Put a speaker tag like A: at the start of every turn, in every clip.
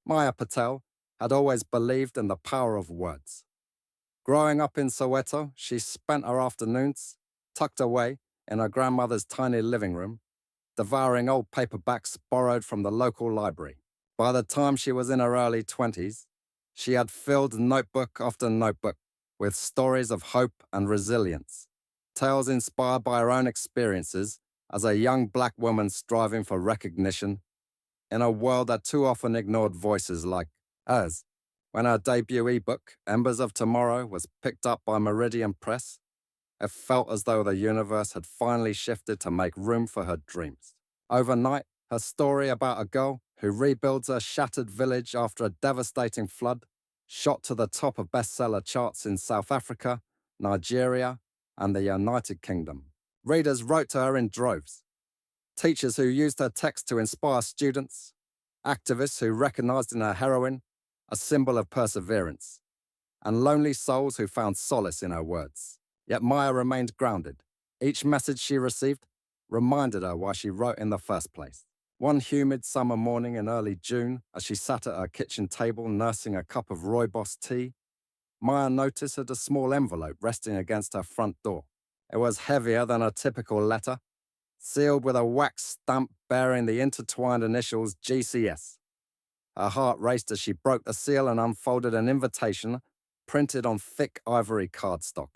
A: Maya Patel had always believed in the power of words. Growing up in Soweto, she spent her afternoons tucked away in her grandmother's tiny living room, devouring old paperbacks borrowed from the local library. By the time she was in her early 20s, she had filled notebook after notebook with stories of hope and resilience, tales inspired by her own experiences as a young black woman striving for recognition in a world that too often ignored voices like hers. When her debut ebook, Embers of Tomorrow, was picked up by Meridian Press, it felt as though the universe had finally shifted to make room for her dreams. Overnight, her story about a girl who rebuilds her shattered village after a devastating flood shot to the top of bestseller charts in South Africa, Nigeria, and the United Kingdom. Readers wrote to her in droves. Teachers who used her text to inspire students, activists who recognized in her heroine a symbol of perseverance, and lonely souls who found solace in her words. Yet Maya remained grounded. Each message she received reminded her why she wrote in the first place. One humid summer morning in early June, as she sat at her kitchen table nursing a cup of rooibos tea, Maya noticed a small envelope resting against her front door. It was heavier than a typical letter, sealed with a wax stamp bearing the intertwined initials GCS. Her heart raced as she broke the seal and unfolded an invitation printed on thick ivory cardstock.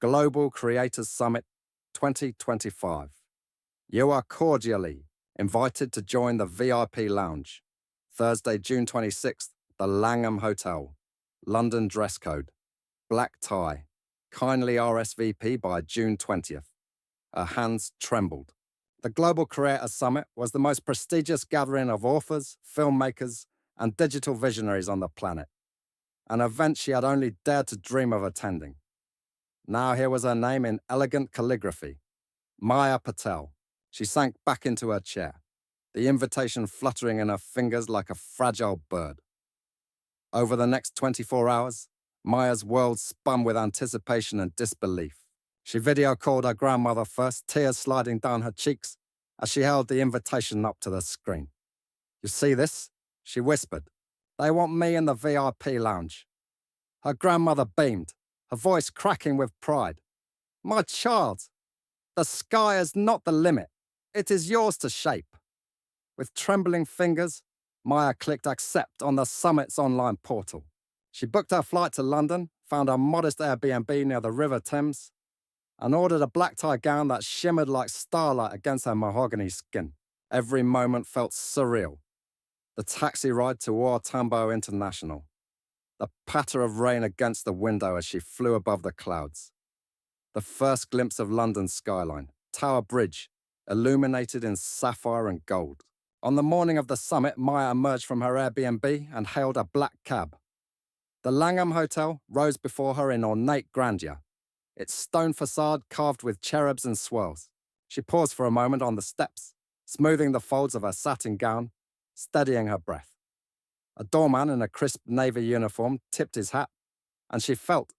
A: Global Creators Summit 2025. You are cordially invited to join the VIP Lounge. Thursday, June 26th, the Langham Hotel. London dress code. Black tie. Kindly RSVP by June 20th. Her hands trembled. The Global Creators Summit was the most prestigious gathering of authors, filmmakers, and digital visionaries on the planet, an event she had only dared to dream of attending. Now here was her name in elegant calligraphy, Maya Patel. She sank back into her chair, the invitation fluttering in her fingers like a fragile bird. Over the next 24 hours, Maya's world spun with anticipation and disbelief. She video called her grandmother first, tears sliding down her cheeks as she held the invitation up to the screen. You see this? She whispered. They want me in the VIP lounge. Her grandmother beamed, her voice cracking with pride. My child, the sky is not the limit. It is yours to shape. With trembling fingers, Maya clicked accept on the summit's online portal. She booked her flight to London, found a modest Airbnb near the River Thames, and ordered a black tie gown that shimmered like starlight against her mahogany skin. Every moment felt surreal. The taxi ride to Or Tambo International. The patter of rain against the window as she flew above the clouds. The first glimpse of London's skyline, Tower Bridge, illuminated in sapphire and gold. On the morning of the summit, Maya emerged from her Airbnb and hailed a black cab. The Langham Hotel rose before her in ornate grandeur, its stone facade carved with cherubs and swirls. She paused for a moment on the steps, smoothing the folds of her satin gown, steadying her breath. A doorman in a crisp navy uniform tipped his hat, and she felt,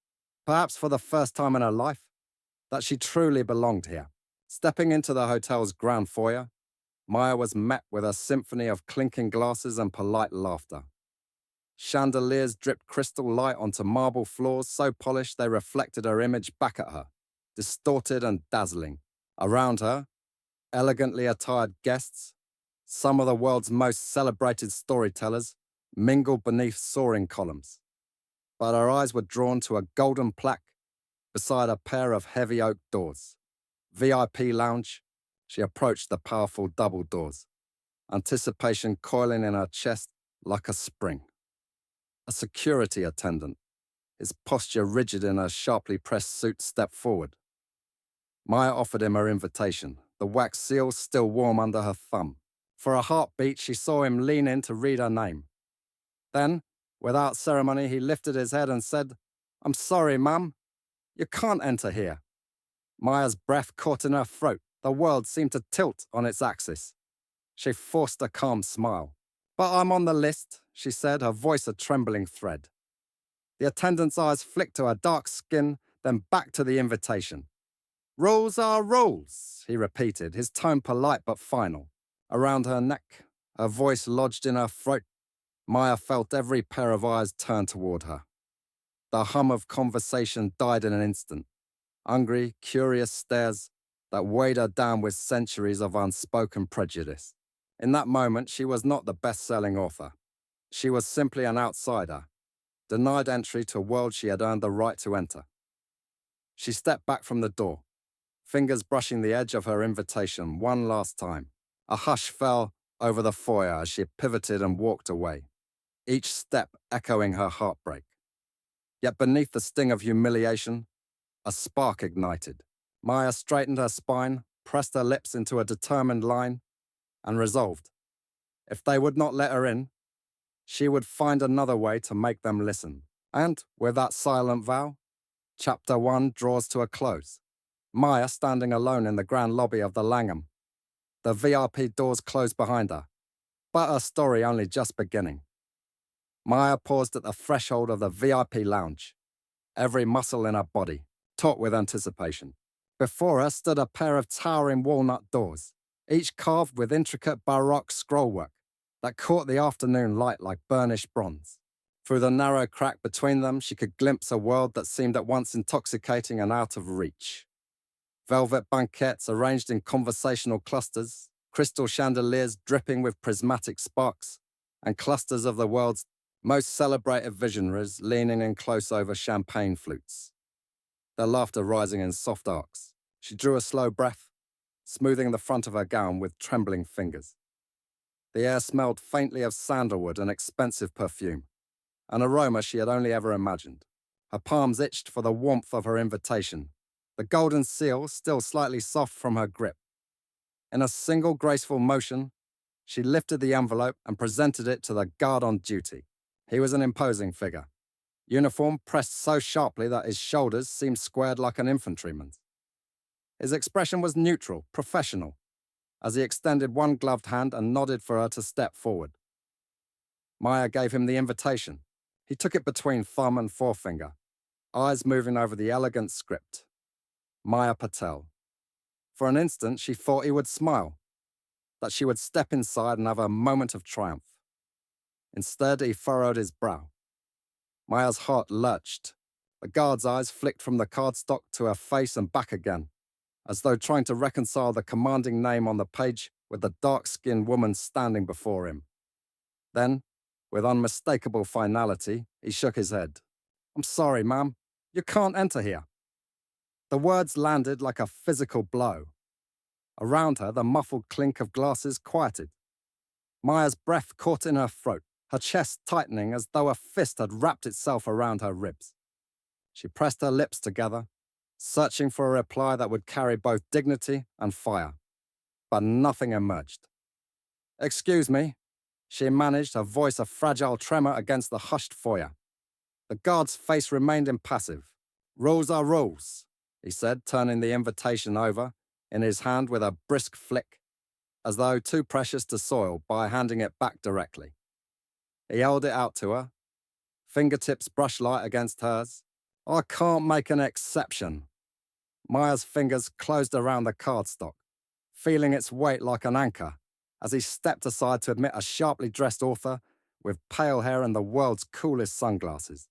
A: perhaps for the first time in her life, that she truly belonged here. Stepping into the hotel's ground foyer, Maya was met with a symphony of clinking glasses and polite laughter. Chandeliers dripped crystal light onto marble floors so polished they reflected her image back at her, distorted and dazzling. Around her, elegantly attired guests, some of the world's most celebrated storytellers, mingled beneath soaring columns. But her eyes were drawn to a golden plaque beside a pair of heavy oak doors. VIP Lounge. She approached the powerful double doors, anticipation coiling in her chest like a spring. A security attendant, his posture rigid in her sharply pressed suit, stepped forward. Maya offered him her invitation, the wax seal still warm under her thumb. For a heartbeat, she saw him lean in to read her name. Then, without ceremony, he lifted his head and said, I'm sorry, Mum. You can't enter here. Maya's breath caught in her throat. The world seemed to tilt on its axis. She forced a calm smile. But I'm on the list, she said, her voice a trembling thread. The attendant's eyes flicked to her dark skin, then back to the invitation. Rules are rules, he repeated, his tone polite but final. Around her neck, her voice lodged in her throat. Maya felt every pair of eyes turn toward her. The hum of conversation died in an instant. Hungry, curious stares that weighed her down with centuries of unspoken prejudice. In that moment, she was not the best-selling author. She was simply an outsider, denied entry to a world she had earned the right to enter. She stepped back from the door, fingers brushing the edge of her invitation one last time. A hush fell over the foyer as she pivoted and walked away, each step echoing her heartbreak. Yet beneath the sting of humiliation, a spark ignited. Maya straightened her spine, pressed her lips into a determined line, and resolved, if they would not let her in, she would find another way to make them listen. And, with that silent vow, Chapter 1 draws to a close. Maya standing alone in the grand lobby of the Langham. The VIP doors closed behind her, but her story only just beginning. Maya paused at the threshold of the VIP lounge, every muscle in her body taut with anticipation. Before her stood a pair of towering walnut doors, each carved with intricate Baroque scrollwork that caught the afternoon light like burnished bronze. Through the narrow crack between them, she could glimpse a world that seemed at once intoxicating and out of reach. Velvet banquettes arranged in conversational clusters, crystal chandeliers dripping with prismatic sparks, and clusters of the world's most celebrated visionaries leaning in close over champagne flutes, their laughter rising in soft arcs. She drew a slow breath, smoothing the front of her gown with trembling fingers. The air smelled faintly of sandalwood and expensive perfume, an aroma she had only ever imagined. Her palms itched for the warmth of her invitation, the golden seal still slightly soft from her grip. In a single graceful motion, she lifted the envelope and presented it to the guard on duty. He was an imposing figure, uniform pressed so sharply that his shoulders seemed squared like an infantryman's. His expression was neutral, professional, as he extended one gloved hand and nodded for her to step forward. Maya gave him the invitation. He took it between thumb and forefinger, eyes moving over the elegant script. Maya Patel. For an instant, she thought he would smile, that she would step inside and have a moment of triumph. Instead, he furrowed his brow. Maya's heart lurched. The guard's eyes flicked from the cardstock to her face and back again, as though trying to reconcile the commanding name on the page with the dark-skinned woman standing before him. Then, with unmistakable finality, he shook his head. "I'm sorry, ma'am. You can't enter here." The words landed like a physical blow. Around her, the muffled clink of glasses quieted. Maya's breath caught in her throat, her chest tightening as though a fist had wrapped itself around her ribs. She pressed her lips together, searching for a reply that would carry both dignity and fire. But nothing emerged. "Excuse me," she managed, her voice a fragile tremor against the hushed foyer. The guard's face remained impassive. "Rules are rules," he said, turning the invitation over in his hand with a brisk flick, as though too precious to soil, by handing it back directly. He held it out to her, fingertips brushed light against hers. "I can't make an exception." Maya's fingers closed around the cardstock, feeling its weight like an anchor, as he stepped aside to admit a sharply dressed author with pale hair and the world's coolest sunglasses.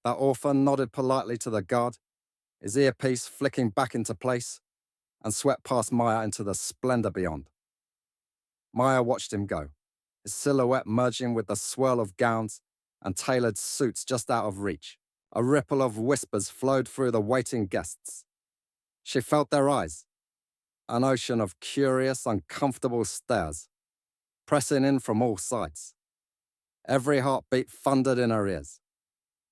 A: That author nodded politely to the guard, his earpiece flicking back into place, and swept past Maya into the splendor beyond. Maya watched him go, his silhouette merging with the swirl of gowns and tailored suits just out of reach. A ripple of whispers flowed through the waiting guests. She felt their eyes, an ocean of curious, uncomfortable stares, pressing in from all sides. Every heartbeat thundered in her ears.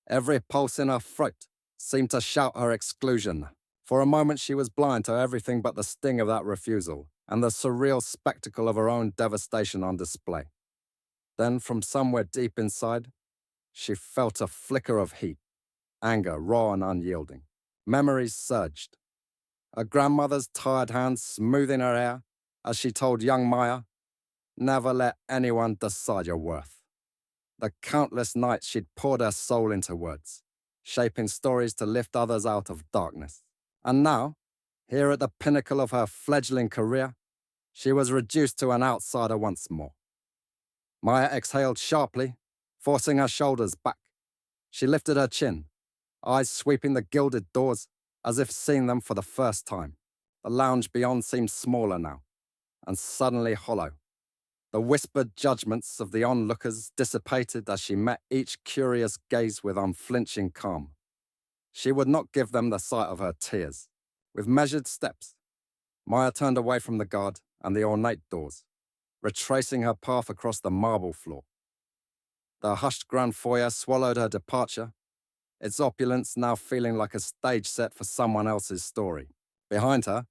A: Every pulse in her throat seemed to shout her exclusion. For a moment she was blind to everything but the sting of that refusal and the surreal spectacle of her own devastation on display. Then, from somewhere deep inside, she felt a flicker of heat, anger raw and unyielding. Memories surged. Her grandmother's tired hands smoothing her hair as she told young Maya, "Never let anyone decide your worth." The countless nights she'd poured her soul into words, shaping stories to lift others out of darkness. And now, here at the pinnacle of her fledgling career, she was reduced to an outsider once more. Maya exhaled sharply, forcing her shoulders back. She lifted her chin, eyes sweeping the gilded doors as if seeing them for the first time. The lounge beyond seemed smaller now, and suddenly hollow. The whispered judgments of the onlookers dissipated as she met each curious gaze with unflinching calm. She would not give them the sight of her tears. With measured steps, Maya turned away from the guard and the ornate doors, retracing her path across the marble floor. The hushed grand foyer swallowed her departure, its opulence now feeling like a stage set for someone else's story. Behind her,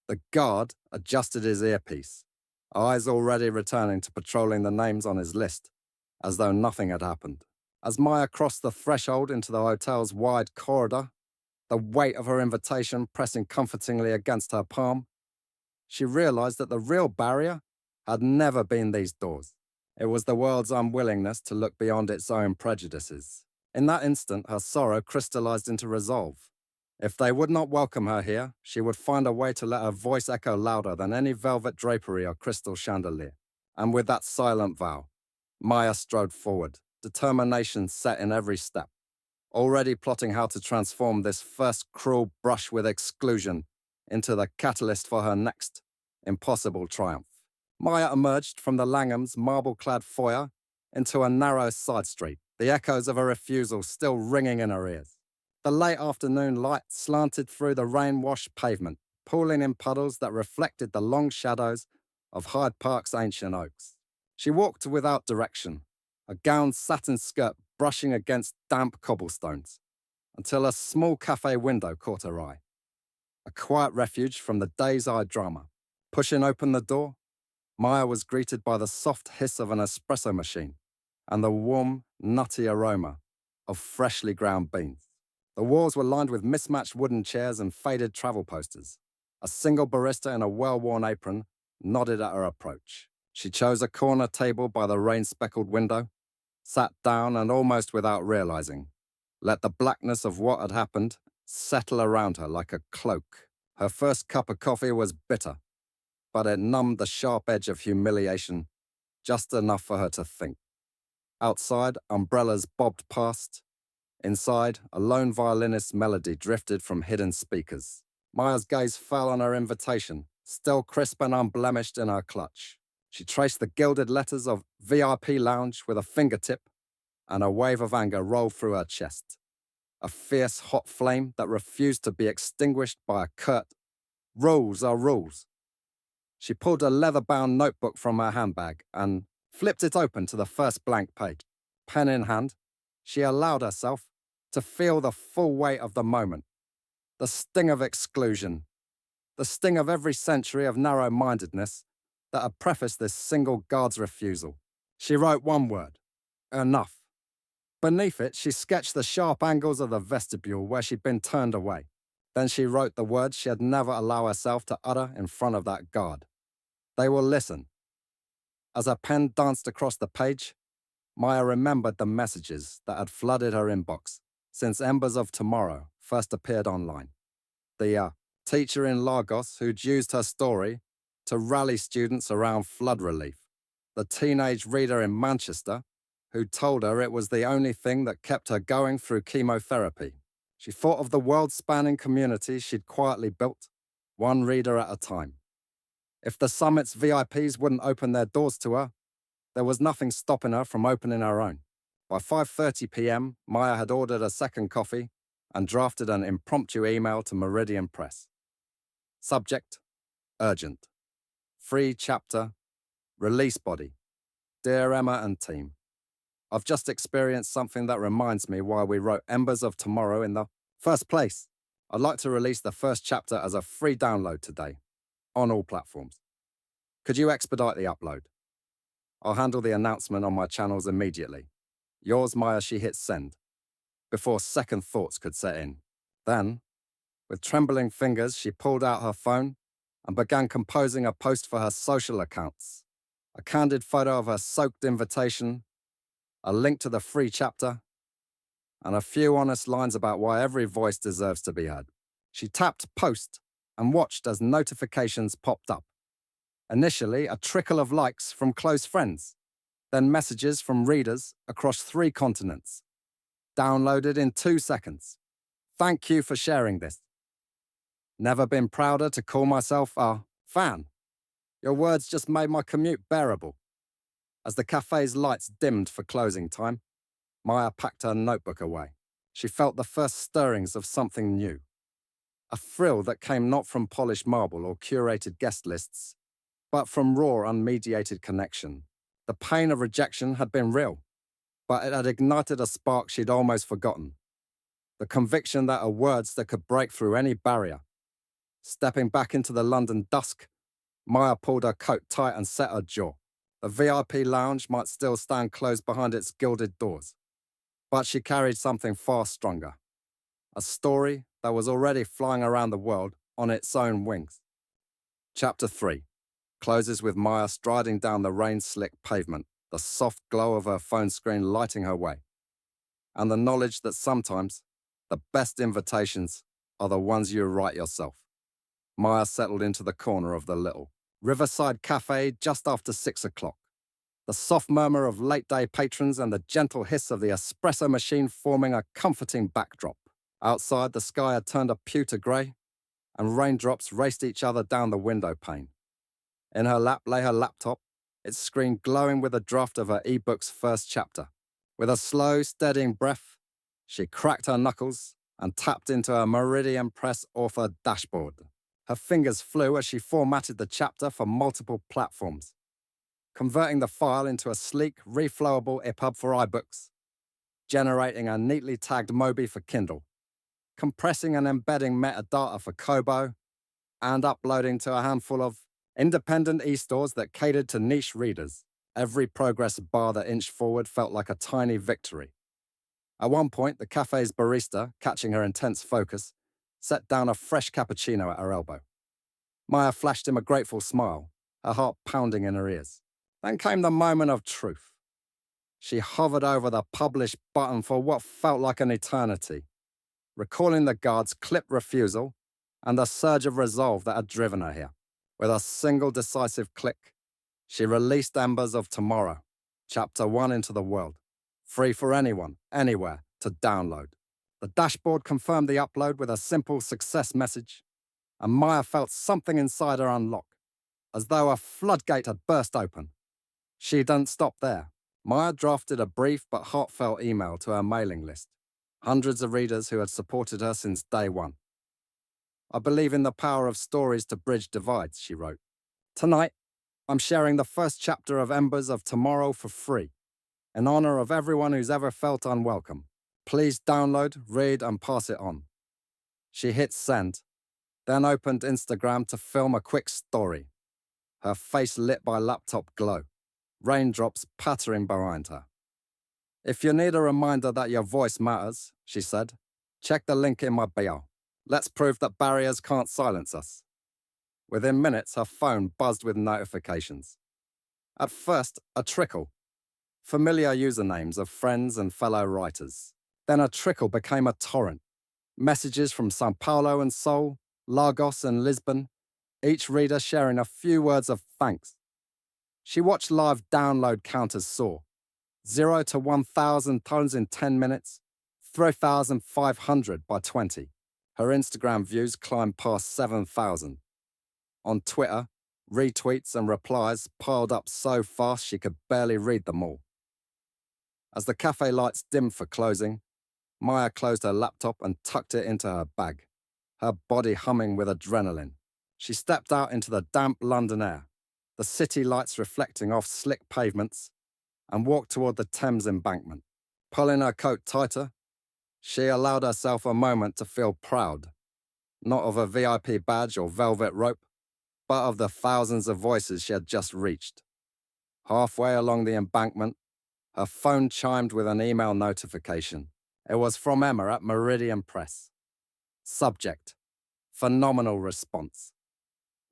A: the guard adjusted his earpiece, eyes already returning to patrolling the names on his list, as though nothing had happened. As Maya crossed the threshold into the hotel's wide corridor, the weight of her invitation pressing comfortingly against her palm, she realized that the real barrier had never been these doors. It was the world's unwillingness to look beyond its own prejudices. In that instant, her sorrow crystallized into resolve. If they would not welcome her here, she would find a way to let her voice echo louder than any velvet drapery or crystal chandelier. And with that silent vow, Maya strode forward, determination set in every step, already plotting how to transform this first cruel brush with exclusion into the catalyst for her next impossible triumph. Maya emerged from the Langham's marble-clad foyer into a narrow side street, the echoes of her refusal still ringing in her ears. The late afternoon light slanted through the rain-washed pavement, pooling in puddles that reflected the long shadows of Hyde Park's ancient oaks. She walked without direction, a gowned satin skirt brushing against damp cobblestones, until a small cafe window caught her eye. A quiet refuge from the day's eye drama. Pushing open the door, Maya was greeted by the soft hiss of an espresso machine and the warm, nutty aroma of freshly ground beans. The walls were lined with mismatched wooden chairs and faded travel posters. A single barista in a well-worn apron nodded at her approach. She chose a corner table by the rain-speckled window, sat down and almost without realizing, let the blackness of what had happened settle around her like a cloak. Her first cup of coffee was bitter, but it numbed the sharp edge of humiliation just enough for her to think. Outside, umbrellas bobbed past. Inside, a lone violinist's melody drifted from hidden speakers. Maya's gaze fell on her invitation, still crisp and unblemished in her clutch. She traced the gilded letters of VIP Lounge with a fingertip, and a wave of anger rolled through her chest. A fierce, hot flame that refused to be extinguished by a curt, "Rules are rules." She pulled a leather-bound notebook from her handbag and flipped it open to the first blank page. Pen in hand, she allowed herself to feel the full weight of the moment, the sting of exclusion, the sting of every century of narrow-mindedness that had prefaced this single guard's refusal. She wrote one word: enough. Beneath it, she sketched the sharp angles of the vestibule where she'd been turned away. Then she wrote the words she'd never allow herself to utter in front of that guard. They will listen. As her pen danced across the page, Maya remembered the messages that had flooded her inbox since Embers of Tomorrow first appeared online. The teacher in Lagos who'd used her story to rally students around flood relief. The teenage reader in Manchester who told her it was the only thing that kept her going through chemotherapy. She thought of the world-spanning community she'd quietly built, one reader at a time. If the summit's VIPs wouldn't open their doors to her, there was nothing stopping her from opening her own. By 5:30 p.m., Maya had ordered a second coffee and drafted an impromptu email to Meridian Press. Subject: urgent. Free chapter, release body. Dear Emma and team, I've just experienced something that reminds me why we wrote Embers of Tomorrow in the first place. I'd like to release the first chapter as a free download today, on all platforms. Could you expedite the upload? I'll handle the announcement on my channels immediately. Yours, Maya. She hit send, before second thoughts could set in. Then, with trembling fingers, she pulled out her phone and began composing a post for her social accounts. A candid photo of her soaked invitation, a link to the free chapter, and a few honest lines about why every voice deserves to be heard. She tapped post and watched as notifications popped up. Initially, a trickle of likes from close friends, then messages from readers across 3 continents. Downloaded in 2 seconds. Thank you for sharing this. Never been prouder to call myself a fan. Your words just made my commute bearable. As the cafe's lights dimmed for closing time, Maya packed her notebook away. She felt the first stirrings of something new. A thrill that came not from polished marble or curated guest lists, but from raw, unmediated connection. The pain of rejection had been real, but it had ignited a spark she'd almost forgotten. The conviction that a words that could break through any barrier. Stepping back into the London dusk, Maya pulled her coat tight and set her jaw. The VIP lounge might still stand closed behind its gilded doors, but she carried something far stronger. A story that was already flying around the world on its own wings. Chapter 3 closes with Maya striding down the rain-slick pavement, the soft glow of her phone screen lighting her way, and the knowledge that sometimes the best invitations are the ones you write yourself. Maya settled into the corner of the little riverside cafe just after 6 o'clock. The soft murmur of late-day patrons and the gentle hiss of the espresso machine forming a comforting backdrop. Outside, the sky had turned a pewter grey, and raindrops raced each other down the window pane. In her lap lay her laptop, its screen glowing with a draft of her e-book's first chapter. With a slow, steadying breath, she cracked her knuckles and tapped into her Meridian Press author dashboard. Her fingers flew as she formatted the chapter for multiple platforms, converting the file into a sleek, reflowable EPUB for iBooks, generating a neatly tagged Mobi for Kindle, compressing and embedding metadata for Kobo, and uploading to a handful of independent e-stores that catered to niche readers. Every progress bar that inched forward felt like a tiny victory. At one point, the cafe's barista, catching her intense focus, set down a fresh cappuccino at her elbow. Maya flashed him a grateful smile, her heart pounding in her ears. Then came the moment of truth. She hovered over the publish button for what felt like an eternity, recalling the guard's clipped refusal and the surge of resolve that had driven her here. With a single decisive click, she released Embers of Tomorrow, Chapter 1 into the world, free for anyone, anywhere, to download. The dashboard confirmed the upload with a simple success message, and Maya felt something inside her unlock, as though a floodgate had burst open. She didn't stop there. Maya drafted a brief but heartfelt email to her mailing list, hundreds of readers who had supported her since day one. I believe in the power of stories to bridge divides, she wrote. Tonight, I'm sharing the first chapter of Embers of Tomorrow for free, in honor of everyone who's ever felt unwelcome. Please download, read, and pass it on. She hit send, then opened Instagram to film a quick story, her face lit by laptop glow, raindrops pattering behind her. If you need a reminder that your voice matters, she said, check the link in my bio. Let's prove that barriers can't silence us. Within minutes, her phone buzzed with notifications. At first, a trickle. Familiar usernames of friends and fellow writers. Then a trickle became a torrent. Messages from Sao Paulo and Seoul, Lagos and Lisbon, each reader sharing a few words of thanks. She watched live download counters soar. 0 to 1,000 tons in 10 minutes, 3,500 by 20. Her Instagram views climbed past 7,000. On Twitter, retweets and replies piled up so fast she could barely read them all. As the cafe lights dimmed for closing, Maya closed her laptop and tucked it into her bag, her body humming with adrenaline. She stepped out into the damp London air, the city lights reflecting off slick pavements, and walked toward the Thames embankment. Pulling her coat tighter, she allowed herself a moment to feel proud, not of a VIP badge or velvet rope, but of the thousands of voices she had just reached. Halfway along the embankment, her phone chimed with an email notification. It was from Emma at Meridian Press. Subject: phenomenal response.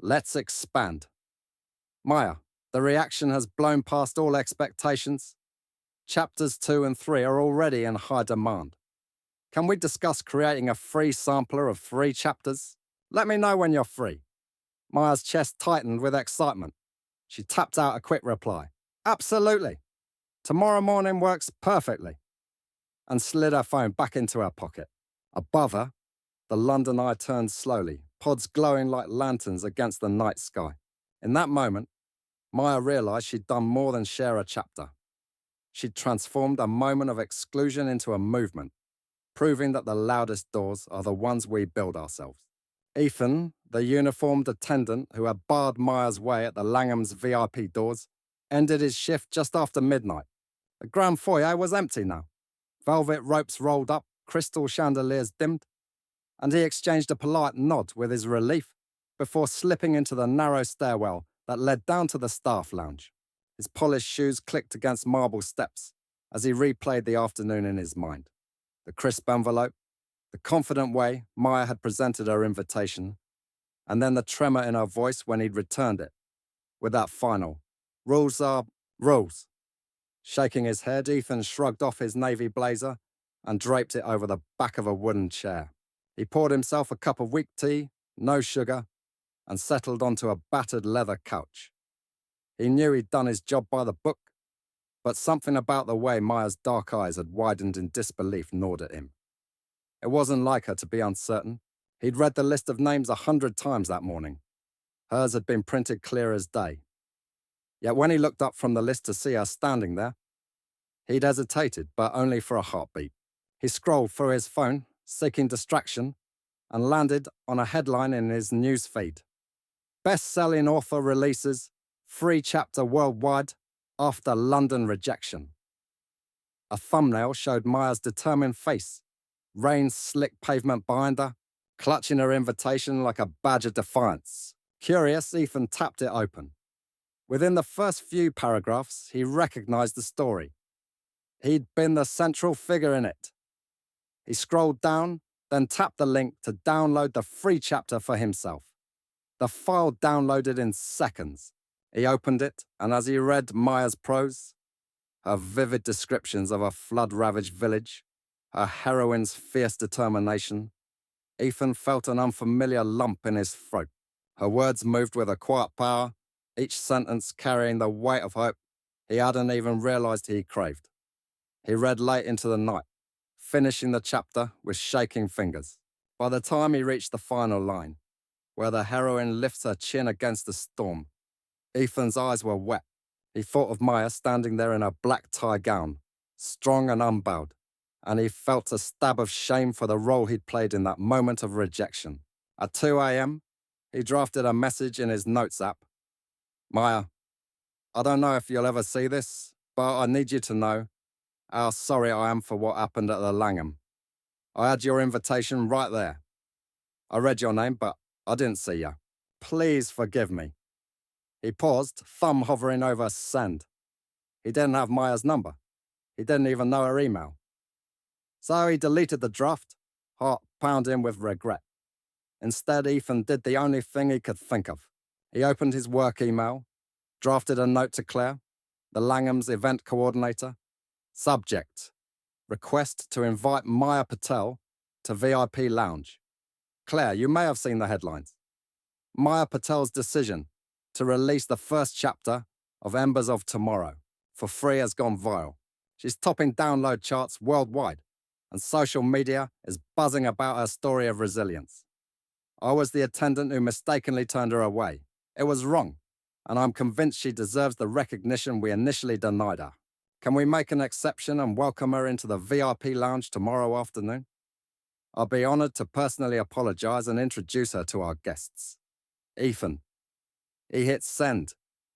A: Let's expand. Maya, the reaction has blown past all expectations. Chapters 2 and 3 are already in high demand. Can we discuss creating a free sampler of 3 chapters? Let me know when you're free. Maya's chest tightened with excitement. She tapped out a quick reply. Absolutely. Tomorrow morning works perfectly, and slid her phone back into her pocket. Above her, the London eye turned slowly, pods glowing like lanterns against the night sky. In that moment, Maya realized she'd done more than share a chapter. She'd transformed a moment of exclusion into a movement, proving that the loudest doors are the ones we build ourselves. Ethan, the uniformed attendant who had barred Maya's way at the Langham's VIP doors, ended his shift just after midnight. The grand foyer was empty now. Velvet ropes rolled up, crystal chandeliers dimmed, and he exchanged a polite nod with his relief before slipping into the narrow stairwell that led down to the staff lounge. His polished shoes clicked against marble steps as he replayed the afternoon in his mind. The crisp envelope, the confident way Maya had presented her invitation, and then the tremor in her voice when he'd returned it, with that final, "Rules are rules." Shaking his head, Ethan shrugged off his navy blazer and draped it over the back of a wooden chair. He poured himself a cup of weak tea, no sugar, and settled onto a battered leather couch. He knew he'd done his job by the book, but something about the way Maya's dark eyes had widened in disbelief gnawed at him. It wasn't like her to be uncertain. He'd read the list of names 100 times that morning. Hers had been printed clear as day. Yet when he looked up from the list to see her standing there, he'd hesitated, but only for a heartbeat. He scrolled through his phone, seeking distraction, and landed on a headline in his news feed. Best-selling author releases, free chapter worldwide, after London rejection. A thumbnail showed Maya's determined face, rain-slick pavement behind her, clutching her invitation like a badge of defiance. Curious, Ethan tapped it open. Within the first few paragraphs, he recognized the story. He'd been the central figure in it. He scrolled down, then tapped the link to download the free chapter for himself. The file downloaded in seconds. He opened it, and as he read Maya's prose, her vivid descriptions of a flood-ravaged village, her heroine's fierce determination, Ethan felt an unfamiliar lump in his throat. Her words moved with a quiet power, each sentence carrying the weight of hope he hadn't even realized he craved. He read late into the night, finishing the chapter with shaking fingers. By the time he reached the final line, where the heroine lifts her chin against the storm, Ethan's eyes were wet. He thought of Maya standing there in her black tie gown, strong and unbowed, and he felt a stab of shame for the role he'd played in that moment of rejection. At 2 a.m., he drafted a message in his notes app. "Maya, I don't know if you'll ever see this, but I need you to know how sorry I am for what happened at the Langham. I had your invitation right there. I read your name, but I didn't see you. Please forgive me." He paused, thumb hovering over send. He didn't have Maya's number. He didn't even know her email. So he deleted the draft, heart pounding with regret. Instead, Ethan did the only thing he could think of. He opened his work email, drafted a note to Claire, the Langham's event coordinator. Subject: request to invite Maya Patel to VIP lounge. Claire, you may have seen the headlines. Maya Patel's decision to release the first chapter of Embers of Tomorrow for free has gone viral. She's topping download charts worldwide, and social media is buzzing about her story of resilience. I was the attendant who mistakenly turned her away. It was wrong, and I'm convinced she deserves the recognition we initially denied her. Can we make an exception and welcome her into the VIP lounge tomorrow afternoon? I'll be honored to personally apologize and introduce her to our guests. Ethan. He hit send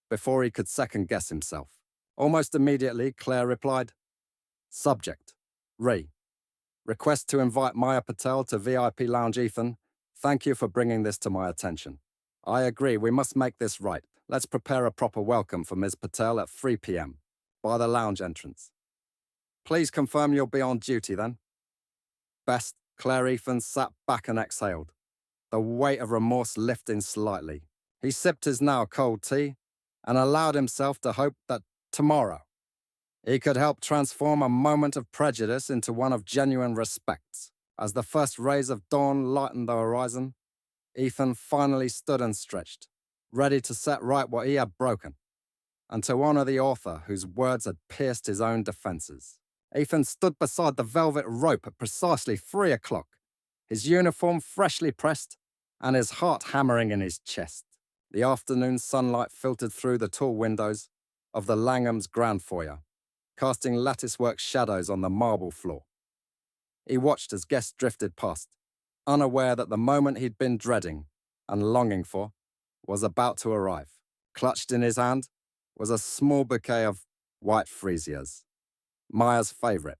A: before he could second-guess himself. Almost immediately, Claire replied, Subject: request to invite Maya Patel to VIP lounge. Ethan, thank you for bringing this to my attention. I agree, we must make this right. Let's prepare a proper welcome for Ms. Patel at 3 p.m. by the lounge entrance. Please confirm you'll be on duty then. Best. Claire. Ethan sat back and exhaled, the weight of remorse lifting slightly. He sipped his now cold tea and allowed himself to hope that tomorrow he could help transform a moment of prejudice into one of genuine respect. As the first rays of dawn lightened the horizon, Ethan finally stood and stretched, ready to set right what he had broken. and to honor the author whose words had pierced his own defenses. Ethan stood beside the velvet rope at precisely 3 o'clock, his uniform freshly pressed and his heart hammering in his chest. The afternoon sunlight filtered through the tall windows of the Langham's grand foyer, casting latticework shadows on the marble floor. He watched as guests drifted past, unaware that the moment he'd been dreading and longing for was about to arrive. Clutched in his hand was a small bouquet of white freesias, Maya's favorite,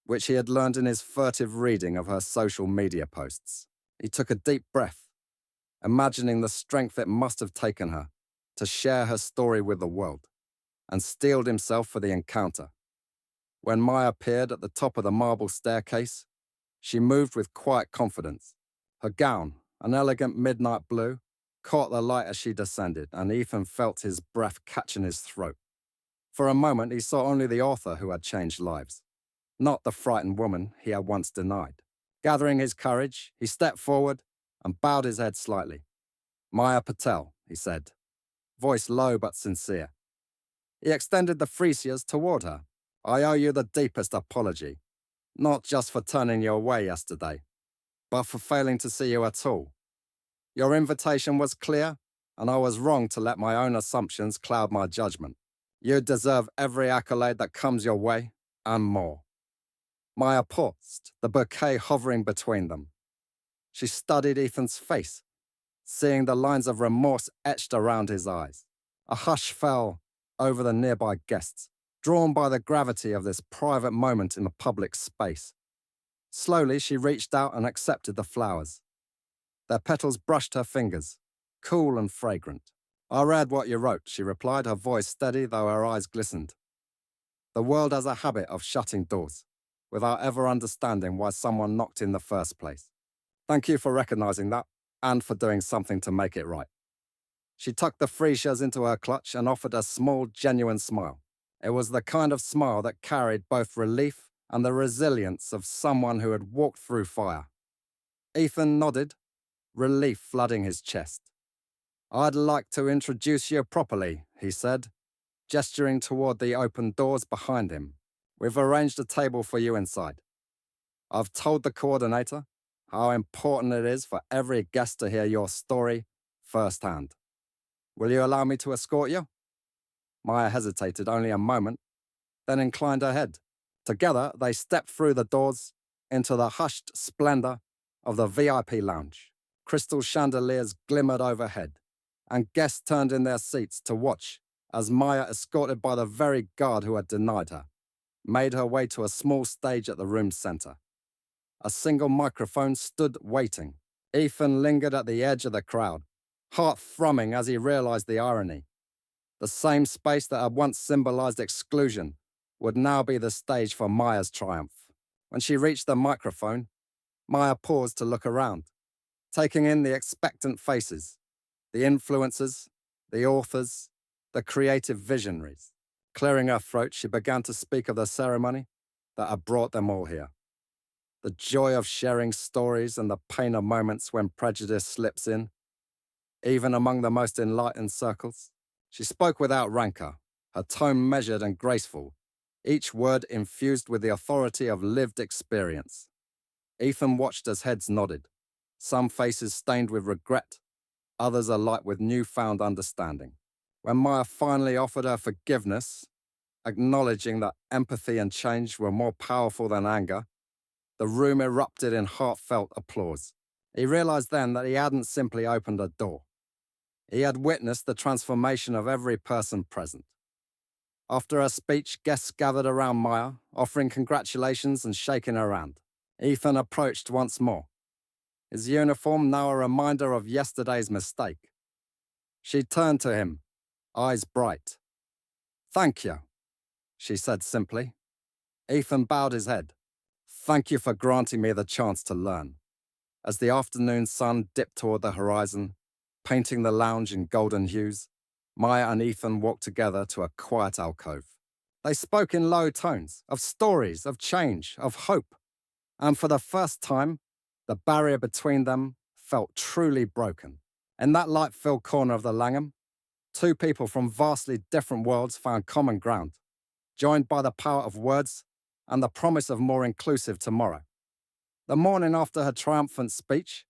A: which he had learned in his furtive reading of her social media posts. He took a deep breath, imagining the strength it must have taken her to share her story with the world, and steeled himself for the encounter. When Maya appeared at the top of the marble staircase, she moved with quiet confidence. Her gown, an elegant midnight blue, caught the light as she descended, and Ethan felt his breath catch in his throat. For a moment, he saw only the author who had changed lives, not the frightened woman he had once denied. Gathering his courage, he stepped forward and bowed his head slightly. "Maya Patel," he said, voice low but sincere. He extended the freesias toward her. "I owe you the deepest apology, not just for turning you away yesterday, but for failing to see you at all. Your invitation was clear, and I was wrong to let my own assumptions cloud my judgment. You deserve every accolade that comes your way, and more." Maya paused, the bouquet hovering between them. She studied Ethan's face, seeing the lines of remorse etched around his eyes. A hush fell over the nearby guests, drawn by the gravity of this private moment in a public space. Slowly, she reached out and accepted the flowers. Their petals brushed her fingers, cool and fragrant. "I read what you wrote," she replied, her voice steady though her eyes glistened. "The world has a habit of shutting doors, without ever understanding why someone knocked in the first place. Thank you for recognizing that, and for doing something to make it right." She tucked the freesias into her clutch and offered a small, genuine smile. It was the kind of smile that carried both relief and the resilience of someone who had walked through fire. Ethan nodded, relief flooding his chest. "I'd like to introduce you properly," he said, gesturing toward the open doors behind him. "We've arranged a table for you inside. I've told the coordinator how important it is for every guest to hear your story firsthand. Will you allow me to escort you?" Maya hesitated only a moment, then inclined her head. Together, they stepped through the doors into the hushed splendor of the VIP lounge. Crystal chandeliers glimmered overhead, and guests turned in their seats to watch as Maya, escorted by the very guard who had denied her, made her way to a small stage at the room's center. A single microphone stood waiting. Ethan lingered at the edge of the crowd, heart thrumming as he realized the irony. The same space that had once symbolized exclusion would now be the stage for Maya's triumph. When she reached the microphone, Maya paused to look around, taking in the expectant faces, the influencers, the authors, the creative visionaries. Clearing her throat, she began to speak of the ceremony that had brought them all here. The joy of sharing stories and the pain of moments when prejudice slips in, even among the most enlightened circles. She spoke without rancor, her tone measured and graceful, each word infused with the authority of lived experience. Ethan watched as heads nodded, some faces stained with regret, others alight with newfound understanding. When Maya finally offered her forgiveness, acknowledging that empathy and change were more powerful than anger, the room erupted in heartfelt applause. He realized then that he hadn't simply opened a door. He had witnessed the transformation of every person present. After her speech, guests gathered around Maya, offering congratulations and shaking her hand. Ethan approached once more, his uniform now a reminder of yesterday's mistake. She turned to him, eyes bright. "Thank you," she said simply. Ethan bowed his head. "Thank you for granting me the chance to learn." As the afternoon sun dipped toward the horizon, painting the lounge in golden hues, Maya and Ethan walked together to a quiet alcove. They spoke in low tones, of stories, of change, of hope. And for the first time, the barrier between them felt truly broken. In that light-filled corner of the Langham, two people from vastly different worlds found common ground, joined by the power of words and the promise of more inclusive tomorrow. The morning after her triumphant speech,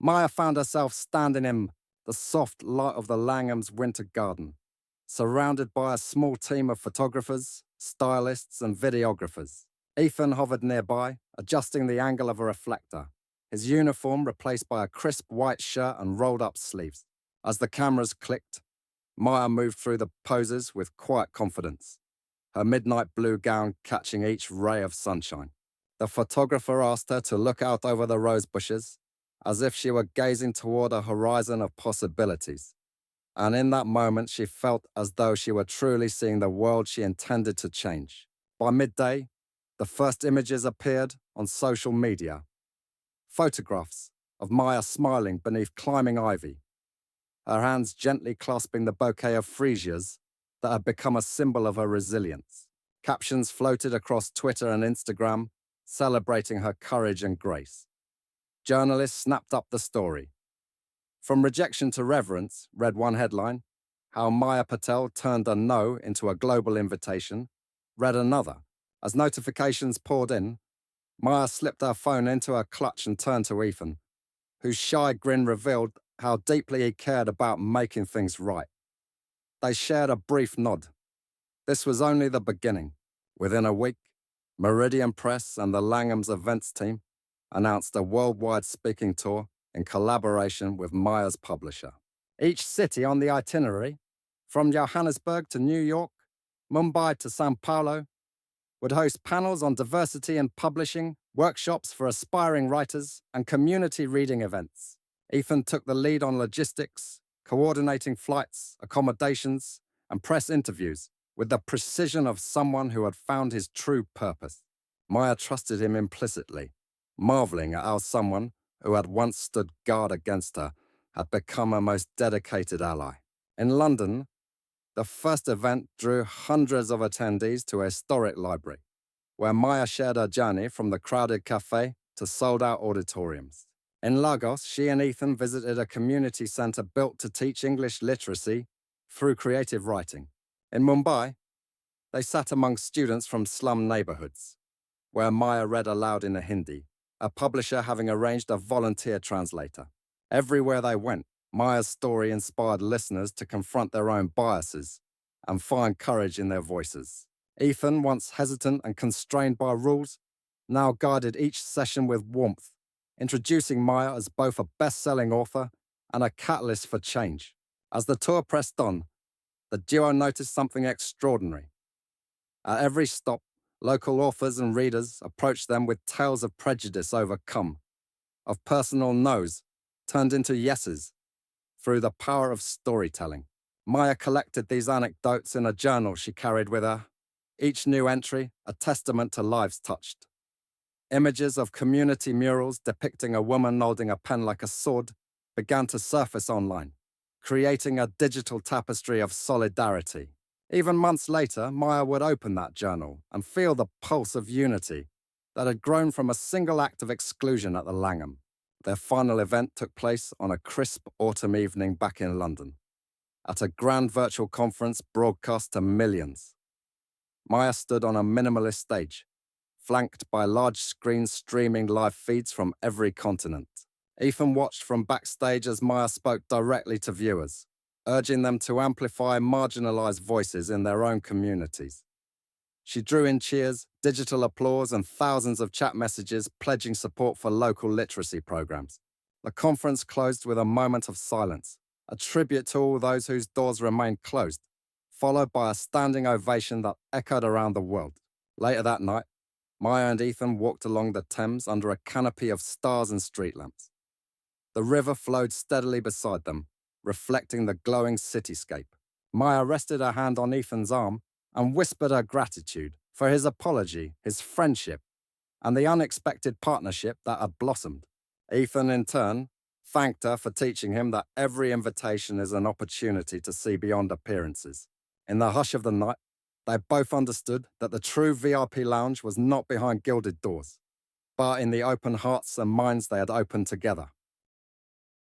A: Maya found herself standing in the soft light of the Langham's winter garden, surrounded by a small team of photographers, stylists, and videographers. Ethan hovered nearby, adjusting the angle of a reflector, his uniform replaced by a crisp white shirt and rolled-up sleeves. As the cameras clicked, Maya moved through the poses with quiet confidence, her midnight blue gown catching each ray of sunshine. The photographer asked her to look out over the rose bushes, as if she were gazing toward a horizon of possibilities. And in that moment, she felt as though she were truly seeing the world she intended to change. By midday, the first images appeared on social media. Photographs of Maya smiling beneath climbing ivy, her hands gently clasping the bouquet of freesias that had become a symbol of her resilience. Captions floated across Twitter and Instagram, celebrating her courage and grace. Journalists snapped up the story. From rejection to reverence, read one headline, How Maya Patel Turned a No into a Global Invitation, read another. As notifications poured in, Maya slipped her phone into her clutch and turned to Ethan, whose shy grin revealed how deeply he cared about making things right. They shared a brief nod. This was only the beginning. Within a week, Meridian Press and the Langham's events team announced a worldwide speaking tour in collaboration with Maya's publisher. Each city on the itinerary, from Johannesburg to New York, Mumbai to Sao Paulo, would host panels on diversity in publishing, workshops for aspiring writers, and community reading events. Ethan took the lead on logistics, coordinating flights, accommodations, and press interviews with the precision of someone who had found his true purpose. Maya trusted him implicitly, marveling at how someone who had once stood guard against her had become her most dedicated ally. In London, the first event drew hundreds of attendees to a historic library, where Maya shared her journey from the crowded cafe to sold-out auditoriums. In Lagos, she and Ethan visited a community centre built to teach English literacy through creative writing. In Mumbai, they sat among students from slum neighbourhoods, where Maya read aloud in Hindi, a publisher having arranged a volunteer translator. Everywhere they went, Maya's story inspired listeners to confront their own biases and find courage in their voices. Ethan, once hesitant and constrained by rules, now guided each session with warmth, introducing Maya as both a best-selling author and a catalyst for change. As the tour pressed on, the duo noticed something extraordinary. At every stop, local authors and readers approached them with tales of prejudice overcome, of personal no's turned into yeses, through the power of storytelling. Maya collected these anecdotes in a journal she carried with her, each new entry a testament to lives touched. Images of community murals depicting a woman holding a pen like a sword began to surface online, creating a digital tapestry of solidarity. Even months later, Maya would open that journal and feel the pulse of unity that had grown from a single act of exclusion at the Langham. Their final event took place on a crisp autumn evening back in London, at a grand virtual conference broadcast to millions. Maya stood on a minimalist stage, flanked by large screens streaming live feeds from every continent. Ethan watched from backstage as Maya spoke directly to viewers, urging them to amplify marginalized voices in their own communities. She drew in cheers, digital applause, and thousands of chat messages pledging support for local literacy programs. The conference closed with a moment of silence, a tribute to all those whose doors remained closed, followed by a standing ovation that echoed around the world. Later that night, Maya and Ethan walked along the Thames under a canopy of stars and street lamps. The river flowed steadily beside them, reflecting the glowing cityscape. Maya rested her hand on Ethan's arm and whispered her gratitude for his apology, his friendship, and the unexpected partnership that had blossomed. Ethan, in turn, thanked her for teaching him that every invitation is an opportunity to see beyond appearances. In the hush of the night, they both understood that the true VIP lounge was not behind gilded doors, but in the open hearts and minds they had opened together.